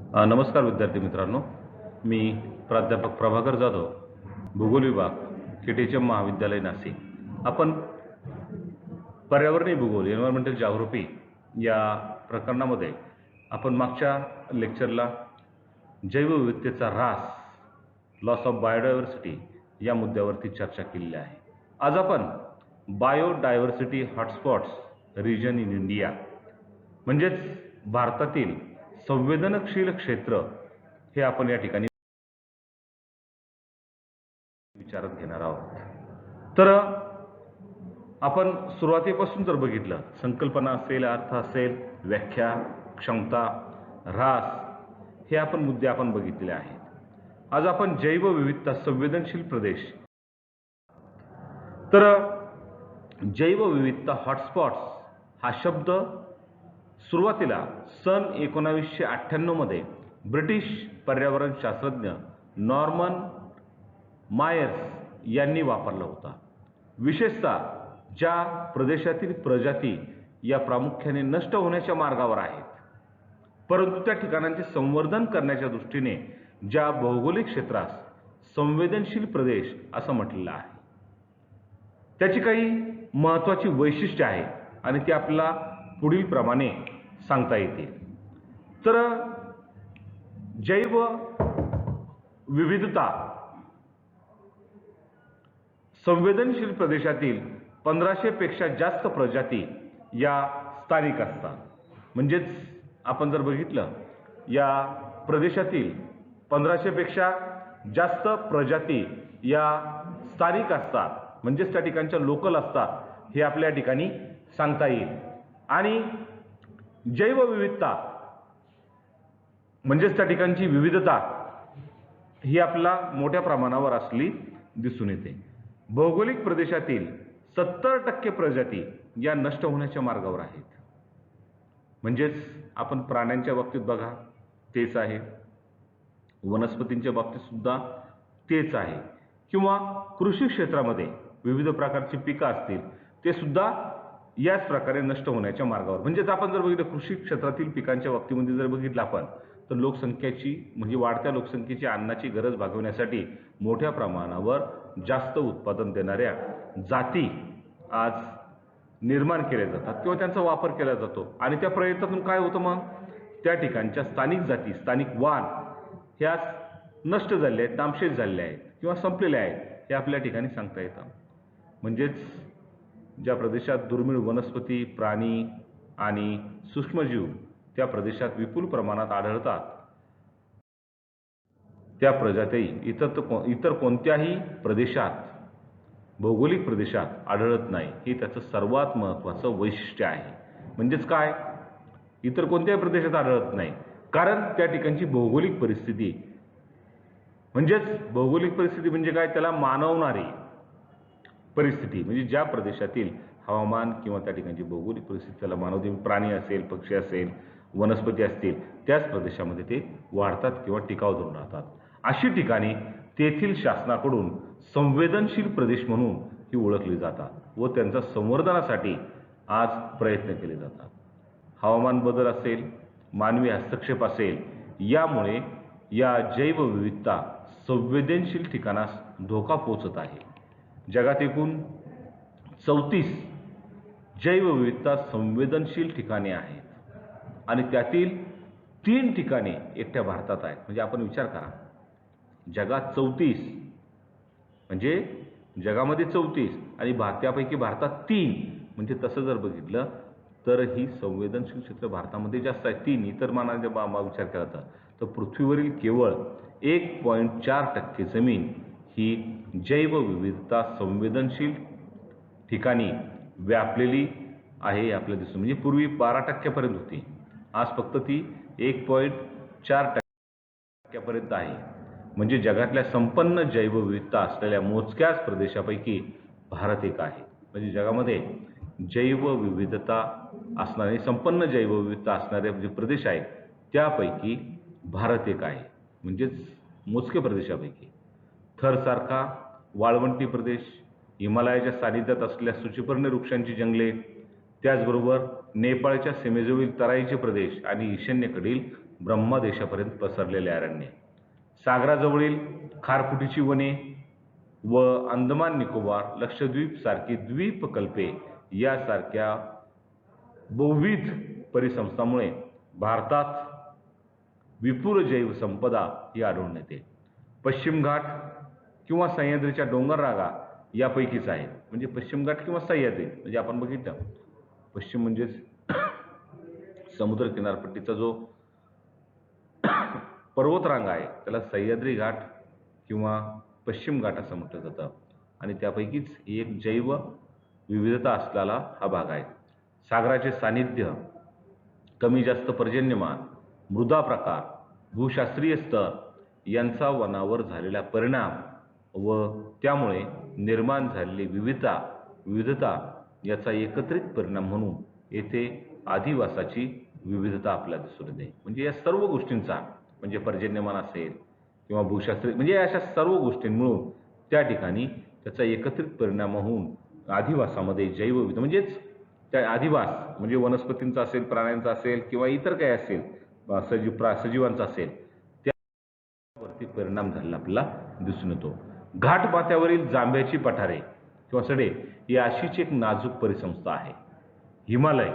नमस्कार विद्यार्थी मित्रांनो, मी प्राध्यापक प्रभाकर जाधव, भूगोल विभाग, KTHM महाविद्यालय नाशिक. आपण पर्यावरणीय भूगोल एन्व्हायरमेंटल जॉग्राफी या प्रकरणामध्ये आपण मागच्या लेक्चरला जैवविविधतेचा ऱ्हास, लॉस ऑफ बायोडायव्हर्सिटी या मुद्द्यावरती चर्चा केलेली आहे. आज आपण biodiversity hotspots region in India म्हणजेच भारतातील संवेदनशील क्षेत्र हे आपण या ठिकाणी विचारात घेणार आहोत. तर आपण सुरुवातीपासून जर बघितलं, संकल्पना असेल, अर्थ असेल, व्याख्या, क्षमता, ऱ्हास हे आपण मुद्दे आपण बघितलेले आहेत. आज आपण जैवविविधता संवेदनशील प्रदेश. तर जैवविविधता हॉटस्पॉट्स हा शब्द सुरुवातीला सन 1998 मध्ये ब्रिटिश पर्यावरण शास्त्रज्ञ नॉर्मन मायर्स यांनी वापरला होता. विशेषतः ज्या प्रदेशातील प्रजाती या प्रामुख्याने नष्ट होण्याच्या मार्गावर आहेत, परंतु त्या ठिकाणांचे संवर्धन करण्याच्या दृष्टीने ज्या भौगोलिक क्षेत्रास संवेदनशील प्रदेश असं म्हटलेलं आहे, त्याची काही महत्त्वाची वैशिष्ट्ये आहेत आणि ती आपल्याला पुढील प्रमाणे सांगता येतील. तर जैव विविधता संवेदनशील प्रदेशातील 1500 पेक्षा जास्त प्रजाती या स्थानिक असतात. म्हणजेच आपण जर बघितलं, या प्रदेशातील 1500 पेक्षा जास्त प्रजाती या स्थानिक असतात, म्हणजेच त्या ठिकाणच्या लोकल असतात, हे आपल्या ठिकाणी सांगता येईल. आणि जैवविविधता म्हणजेच त्या ठिकाणची विविधता ही आपल्याला मोठ्या प्रमाणावर असली दिसून येते. भौगोलिक प्रदेशातील 70% प्रजाती या नष्ट होण्याच्या मार्गावर आहेत. म्हणजेच आपण प्राण्यांच्या बाबतीत बघा, तेच आहे, वनस्पतींच्या बाबतीत सुद्धा तेच आहे, किंवा कृषी क्षेत्रामध्ये विविध प्रकारची पिकं असतील, ते सुद्धा याच प्रकारे नष्ट होण्याच्या मार्गावर. म्हणजेच आपण जर बघितलं, कृषी क्षेत्रातील पिकांच्या बाबतीमध्ये जर बघितलं आपण, तर लोकसंख्येची म्हणजे वाढत्या लोकसंख्येची अन्नाची गरज भागवण्यासाठी मोठ्या प्रमाणावर जास्त उत्पादन देणाऱ्या जाती आज निर्माण केल्या जातात किंवा त्यांचा वापर केला जातो. आणि त्या प्रयत्नातून काय होतं, मग त्या ठिकाणच्या स्थानिक जाती, स्थानिक वाण ह्या नष्ट झालेल्या आहेत, नामशेष झालेल्या आहेत किंवा संपलेल्या आहेत, हे आपल्या ठिकाणी सांगता येतं. म्हणजेच ज्या प्रदेशात दुर्मिळ वनस्पती, प्राणी आणि सूक्ष्मजीव त्या प्रदेशात विपुल प्रमाणात आढळतात, त्या प्रजाती इतर कोणत्याही प्रदेशात, भौगोलिक प्रदेशात आढळत नाही. हे त्याचं सर्वात महत्त्वाचं वैशिष्ट्य आहे. म्हणजेच काय, इतर कोणत्याही प्रदेशात आढळत नाही, कारण त्या ठिकाणची भौगोलिक परिस्थिती, म्हणजेच भौगोलिक परिस्थिती म्हणजे काय, त्याला मानवणारी परिस्थिती, म्हणजे ज्या प्रदेशातील हवामान किंवा त्या ठिकाणची भौगोलिक परिस्थिती त्याला मानवते, प्राणी असेल, पक्षी असेल, वनस्पती असतील, त्याच प्रदेशामध्ये ते वाढतात किंवा टिकाव धरून राहतात. अशी ठिकाणी तेथील शासनाकडून संवेदनशील प्रदेश म्हणून ही ओळखली जातात व त्यांच्या संवर्धनासाठी आज प्रयत्न केले जातात. हवामान बदल असेल, मानवी हस्तक्षेप असेल, यामुळे या जैवविविधता संवेदनशील ठिकाणास धोका पोचत आहे. जगात एकूण 34 जैवविविधता संवेदनशील ठिकाणे आहेत आणि त्यातील 3 ठिकाणे एकट्या भारतात आहेत. म्हणजे आपण विचार करा, जगात 34 म्हणजे जगामध्ये 34 आणि त्यापैकी भारतात 3, म्हणजे तसं जर बघितलं तर ही संवेदनशील क्षेत्र भारतामध्ये जास्त आहे. 3 इतर मानाचा विचार केला तर पृथ्वीवरील केवळ 1.4% जमीन ही जैवविविधता संवेदनशील ठिकाणी व्यापलेली आहे आपल्याला दिसून. म्हणजे पूर्वी 12% पर्यंत होती, आज फक्त ती 1.4% पर्यंत आहे. म्हणजे जगातल्या संपन्न जैवविविधता असलेल्या मोजक्याच प्रदेशापैकी भारत एक आहे. म्हणजे जगामध्ये जैवविविधता असणारे, संपन्न जैवविविधता असणारे जे प्रदेश आहेत त्यापैकी भारत एक आहे. म्हणजेच मोजके प्रदेशापैकी थरसारखा वाळवंटी प्रदेश, हिमालयाच्या सानिध्यात असलेल्या सूचिपर्णी वृक्षांची जंगले, त्याचबरोबर नेपाळच्या सीमेजवळील तराईचे प्रदेश आणि ईशान्येकडील ब्रह्मदेशापर्यंत पसरलेले अरण्य, सागराजवळील खारफुटीची वने व अंदमान निकोबार, लक्षद्वीप सारखी द्वीपकल्पे यासारख्या बहुविध परिसंस्थांमुळे भारतात विपुल जैवसंपदा ही आढळून येते. पश्चिम घाट किंवा सह्याद्रीच्या डोंगर रांगा यापैकीच आहेत. म्हणजे पश्चिम घाट किंवा सह्याद्री म्हणजे आपण बघितलं, पश्चिम म्हणजेच समुद्र किनारपट्टीचा जो पर्वतरांगा आहे त्याला सह्याद्री घाट किंवा पश्चिम घाट असं म्हटलं जातं. आणि त्यापैकीच एक जैव विविधता असलेला हा भाग आहे. सागराचे सानिध्य, कमी जास्त पर्जन्यमान, मृदा प्रकार, भूशास्त्रीय स्तर यांचा वनावर झालेला परिणाम व त्यामुळे निर्माण झालेली विविधता याचा एकत्रित परिणाम म्हणून येथे आदिवासाची विविधता आपल्याला दिसून येते. म्हणजे या सर्व गोष्टींचा, म्हणजे पर्जन्यमान असेल किंवा भूशास्त्रीय, म्हणजे अशा सर्व गोष्टी मिळून त्या ठिकाणी त्याचा एकत्रित परिणाम होऊन आदिवासामध्ये जैवविविधता, म्हणजेच त्या आदिवास म्हणजे वनस्पतींचा असेल, प्राण्यांचा असेल किंवा इतर काही असेल, सजीवांचा असेल, त्यावरती परिणाम झालेला आपल्याला दिसून येतो. घाटमाथ्यावरील जांभ्याची पठारे किंवा सडे ही अशीच एक नाजूक परिसंस्था आहे. हिमालय,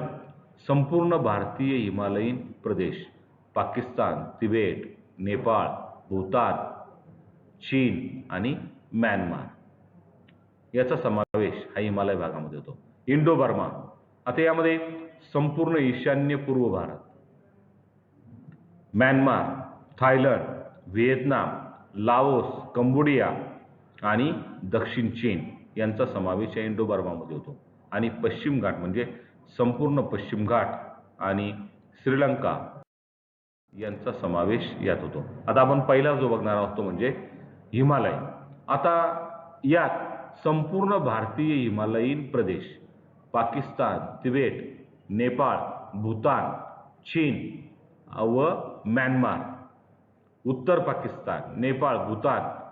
संपूर्ण भारतीय हिमालयीन प्रदेश, पाकिस्तान, तिबेट, नेपाळ, भूतान, चीन आणि म्यानमार याचा समावेश हा हिमालय भागामध्ये होतो. इंडो बर्मा, आता यामध्ये संपूर्ण ईशान्य पूर्व Bharat, Myanmar, Thailand, Vietnam, Laos, Cambodia आणि दक्षिण चीन यांचा समावेश या इंडो बर्मामध्ये होतो. आणि पश्चिम घाट म्हणजे संपूर्ण पश्चिम घाट आणि श्रीलंका यांचा समावेश यात होतो. आता आपण पहिला जो बघणार आहोत तो म्हणजे हिमालय. आता यात संपूर्ण भारतीय हिमालयीन प्रदेश, पाकिस्तान, तिबेट, नेपाळ, भूतान, चीन व म्यानमार, उत्तर पाकिस्तान, नेपाळ, भूतान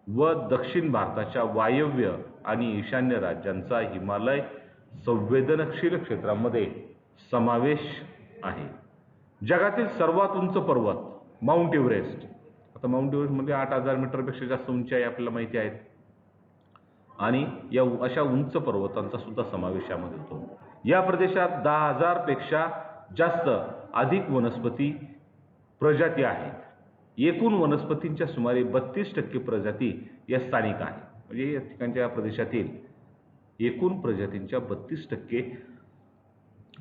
व दक्षिण भारताच्या वायव्य आणि ईशान्य राज्यांचा हिमालय संवेदनशील क्षेत्रामध्ये समावेश आहे. जगातील सर्वात उंच पर्वत माउंट एव्हरेस्ट. आता माउंट एव्हरेस्ट म्हणजे 8,000 मीटरपेक्षा जास्त उंची आपल्याला माहिती आहे. आणि या अशा उंच पर्वतांचा सुद्धा समावेश यामध्ये होतो. या प्रदेशात 10,000 पेक्षा जास्त अधिक वनस्पती प्रजाती आहेत. एकूण वनस्पतींच्या सुमारे 32% प्रजाती या स्थानिक आहेत. म्हणजे या ठिकाणच्या प्रदेशातील एकूण प्रजातींच्या 32%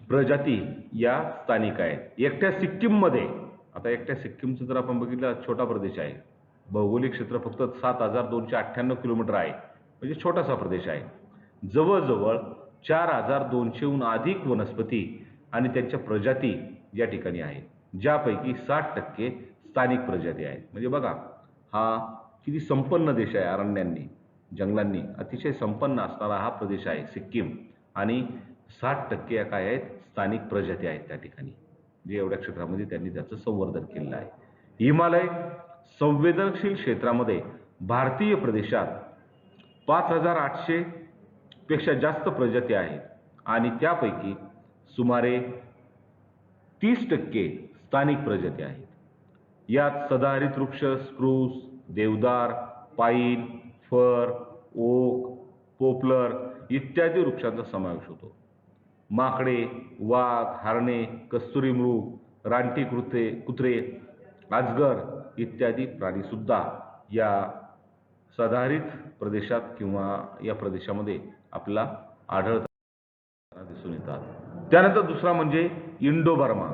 प्रजाती या स्थानिक आहेत. एकट्या सिक्कीममध्ये, आता एकट्या सिक्कीमचं जर आपण बघितलं, छोटा प्रदेश आहे, भौगोलिक क्षेत्र फक्त 7,298 किलोमीटर आहे, म्हणजे छोटासा प्रदेश आहे. जवळजवळ 4,200हून अधिक वनस्पती आणि त्यांच्या प्रजाती या ठिकाणी आहेत, ज्यापैकी 60% स्थानिक प्रजाती आहेत. म्हणजे बघा हा किती संपन्न देश आहे. अरण्यांनी, जंगलांनी अतिशय संपन्न असणारा हा प्रदेश आहे सिक्कीम. आणि 60% काय आहेत, स्थानिक प्रजाती आहेत त्या ठिकाणी, जे एवढ्या क्षेत्रामध्ये त्यांनी त्याचं संवर्धन केलेलं आहे. हिमालय संवेदनशील क्षेत्रामध्ये भारतीय प्रदेशात 5,800 पेक्षा जास्त प्रजाती आहेत आणि त्यापैकी सुमारे 30% स्थानिक प्रजाती आहेत. यात सदाहरित वृक्ष, स्प्रूस, देवदार, पाईन, फर, ओक, पोपलर इत्यादी वृक्षांचा समावेश होतो. माकडे, वाघ, हरणे, कस्तुरी मृग, रानटी कुत्रे, अजगर इत्यादी प्राणी सुद्धा या सदाहरित प्रदेशात किंवा या प्रदेशामध्ये आपला आढळताना दिसून येतात. त्यानंतर दुसरा म्हणजे इंडो बर्मा.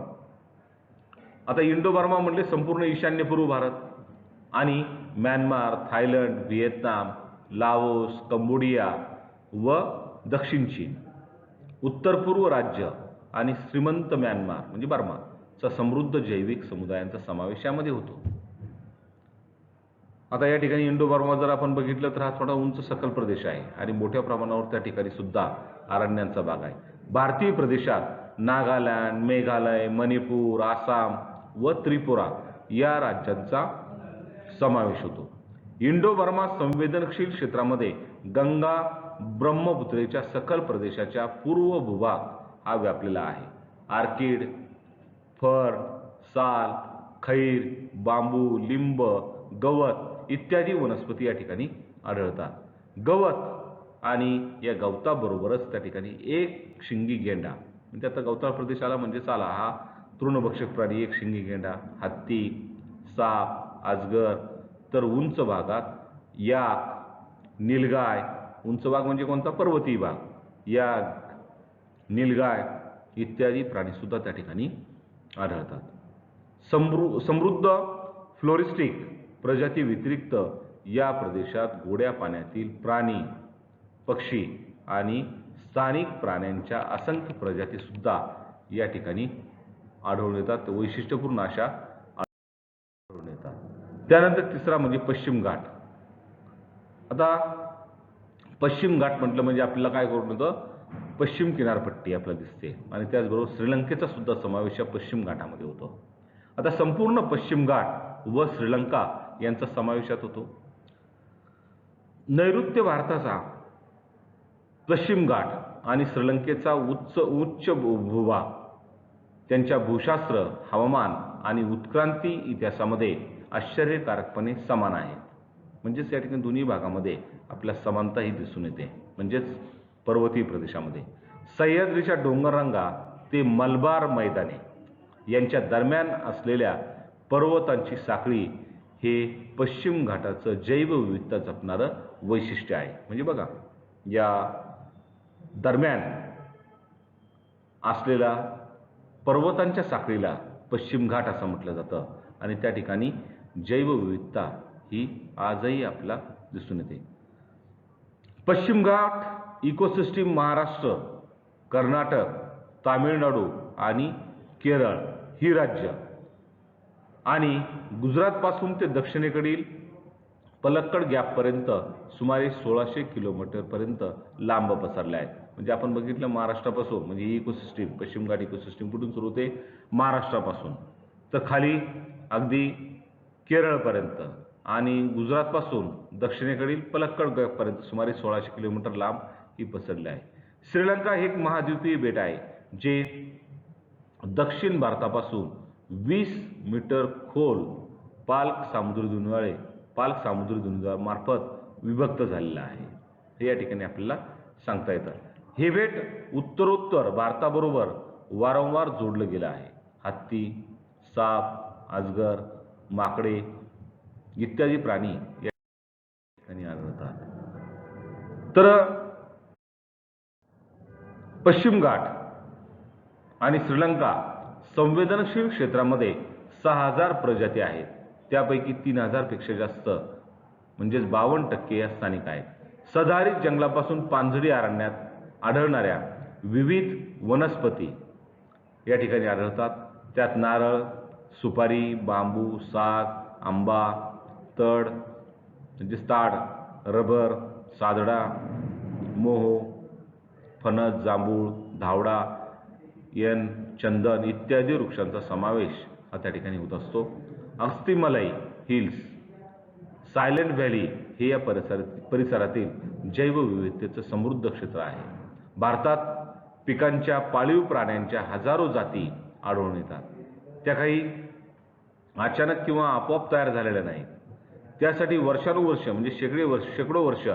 आता इंडो बर्मा म्हणजे संपूर्ण ईशान्यपूर्व भारत आणि Myanmar, Thailand, Vietnam, Laos, Cambodia व दक्षिण चीन, उत्तर पूर्व राज्य आणि श्रीमंत म्यानमार म्हणजे बर्माचा समृद्ध जैविक समुदायांचा समावेश यामध्ये होतो. आता या ठिकाणी इंडो बर्मा जर आपण बघितलं तर हा थोडा उंच सखल प्रदेश आहे आणि मोठ्या प्रमाणावर त्या ठिकाणी सुद्धा अरण्यांचा भाग आहे. भारतीय प्रदेशात नागालँड, मेघालय, मणिपूर, आसाम व त्रिपुरा या राज्यांचा समावेश होतो. इंडो बर्मा संवेदनशील क्षेत्रामध्ये गंगा ब्रह्मपुत्रेच्या सखल प्रदेशाच्या पूर्व भूभाग हा व्यापलेला आहे. आर्किड, फर, साल, खैर, बांबू, लिंब, गवत इत्यादी वनस्पती या ठिकाणी आढळतात. गवत आणि या गवताबरोबरच त्या ठिकाणी एक शिंगी गेंडा, म्हणजे आता गवताळ प्रदेश आला म्हणजेच आला हा तृणभक्षक प्राणी, एक शिंगी गेंडा, हत्ती, साप, अजगर, तर उंच भागात याक, नीलगाय, उंच भाग म्हणजे कोणता? पर्वतीय भाग, याक, नीलगाय इत्यादी प्राणीसुद्धा त्या ठिकाणी आढळतात. समृद्ध फ्लोरिस्टिक प्रजाती व्यतिरिक्त या प्रदेशात गोड्या पाण्यातील प्राणी, पक्षी आणि स्थानिक प्राण्यांच्या असंख्य प्रजाती सुद्धा या ठिकाणी आढळून येतात. वैशिष्ट्यपूर्ण अशा आढळून येतात. त्यानंतर तिसरा म्हणजे पश्चिम घाट. आता पश्चिम घाट म्हटलं म्हणजे आपल्याला काय करून येतं? पश्चिम किनारपट्टी आपल्याला दिसते आणि त्याचबरोबर श्रीलंकेचा सुद्धा समावेश या पश्चिम घाटामध्ये होतो. आता संपूर्ण पश्चिम घाट व श्रीलंका यांचा समावेश यात होतो. नैऋत्य भारताचा पश्चिम घाट आणि श्रीलंकेचा उच्च भूभाग त्यांच्या भूशास्त्र, हवामान आणि उत्क्रांती इतिहासामध्ये आश्चर्यकारकपणे समान आहेत. म्हणजेच या ठिकाणी दोन्ही भागामध्ये आपल्याला समानता ही दिसून येते. म्हणजेच पर्वतीय प्रदेशामध्ये सह्याद्रीच्या डोंगररांगा ते मलबार मैदाने यांच्या दरम्यान असलेल्या पर्वतांची साखळी हे पश्चिम घाटाचं जैवविविधता जपणारं वैशिष्ट्य आहे. म्हणजे बघा, या दरम्यान असलेल्या पर्वतांच्या साखळीला पश्चिम घाट असं म्हटलं जातं आणि त्या ठिकाणी जैवविविधता ही आजही आपल्याला दिसून येते. पश्चिम घाट इकोसिस्टीम महाराष्ट्र, कर्नाटक, तामिळनाडू आणि केरळ ही राज्य आणि गुजरातपासून ते दक्षिणेकडील पलक्कड गॅपपर्यंत सुमारे 1600 किलोमीटरपर्यंत लांब पसरले आहेत. म्हणजे आपण बघितलं महाराष्ट्रापासून, म्हणजे ही इकोसिस्टीम पश्चिम घाट इकोसिस्टीम कुठून सुरू होते? महाराष्ट्रापासून, तर खाली अगदी केरळपर्यंत आणि गुजरातपासून दक्षिणेकडील पलक्कड गॅपपर्यंत सुमारे 1600 किलोमीटर लांब ही पसरली आहे. श्रीलंका हे एक महाद्वीपीय बेट आहे जे दक्षिण भारतापासून 20 मीटर खोल पाल्क समुद्री मार्फत विभक्त झालेला आहे. हे या ठिकाणी आपल्याला सांगता येतं. हे बेट उत्तरोत्तर भारताबरोबर वारंवार जोडलं गेलं आहे. हत्ती, साप, अजगर, माकडे इत्यादी प्राणी या ठिकाणी आढळतात. तर पश्चिम घाट आणि श्रीलंका संवेदनशील क्षेत्रामध्ये 6000 प्रजाती आहेत. त्यापैकी 3000 पेक्षा जास्त म्हणजेच 52% या स्थानिक आहेत. सदाहरित जंगलापासून पानझडी अरण्यात आढळणाऱ्या विविध वनस्पती या ठिकाणी आढळतात. त्यात नारळ, सुपारी, बांबू, साग, आंबा, तड म्हणजे ताड, रबर, सादडा, मोह, फणस, जांभूळ, धावडा, येन, चंदन इत्यादी वृक्षांचा समावेश हा त्या ठिकाणी होत असतो. अस्थिमलाई हिल्स, सायलेंट व्हॅली हे या परिसरातील जैवविविधतेचं समृद्ध क्षेत्र आहे. भारतात पिकांच्या, पाळीव प्राण्यांच्या हजारो जाती आढळून येतात. त्या काही अचानक किंवा आपोआप तयार झालेल्या नाहीत. त्यासाठी वर्षानुवर्ष म्हणजे शेकडो वर्ष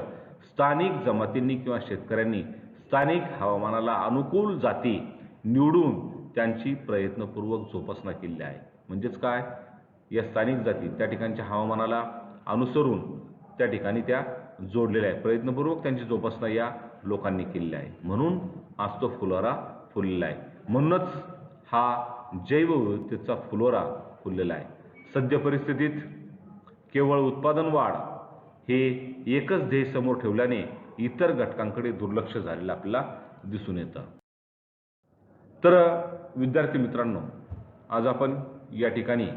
स्थानिक जमातींनी किंवा शेतकऱ्यांनी स्थानिक हवामानाला अनुकूल जाती निवडून त्यांची प्रयत्नपूर्वक जोपासना केली आहे. म्हणजेच काय, या स्थानिक जाती त्या ठिकाणच्या हवामानाला अनुसरून त्या ठिकाणी त्या जोडलेल्या आहेत. प्रयत्नपूर्वक त्यांची जोपासना या लोकांनी केलेली आहे. म्हणून आज तो फुलोरा फुललेला आहे. म्हणूनच हा जैवविविधतेचा फुलोरा फुललेला आहे. सद्य परिस्थितीत केवळ उत्पादन वाढ हे एकच ध्येय समोर ठेवल्याने इतर घटकांकडे दुर्लक्ष झालेलं आपल्याला दिसून येतं. तर विद्यार्थी मित्रांनो, आज आपण या ठिकाणी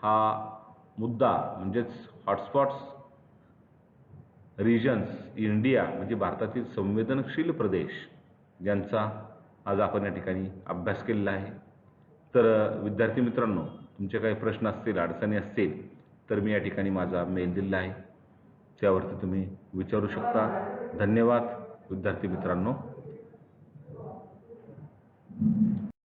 हा मुद्दा म्हणजेच हॉटस्पॉट्स रिजन्स इंडिया म्हणजे भारतातील संवेदनशील प्रदेश यांचा आज आपण या ठिकाणी अभ्यास केलेला आहे. तर विद्यार्थी मित्रांनो, तुमचे काही प्रश्न असतील, अडचणी असतील तर मी या ठिकाणी माझा मेल दिलेला आहे, त्यावरती तुम्ही विचारू शकता. धन्यवाद विद्यार्थी मित्रांनो.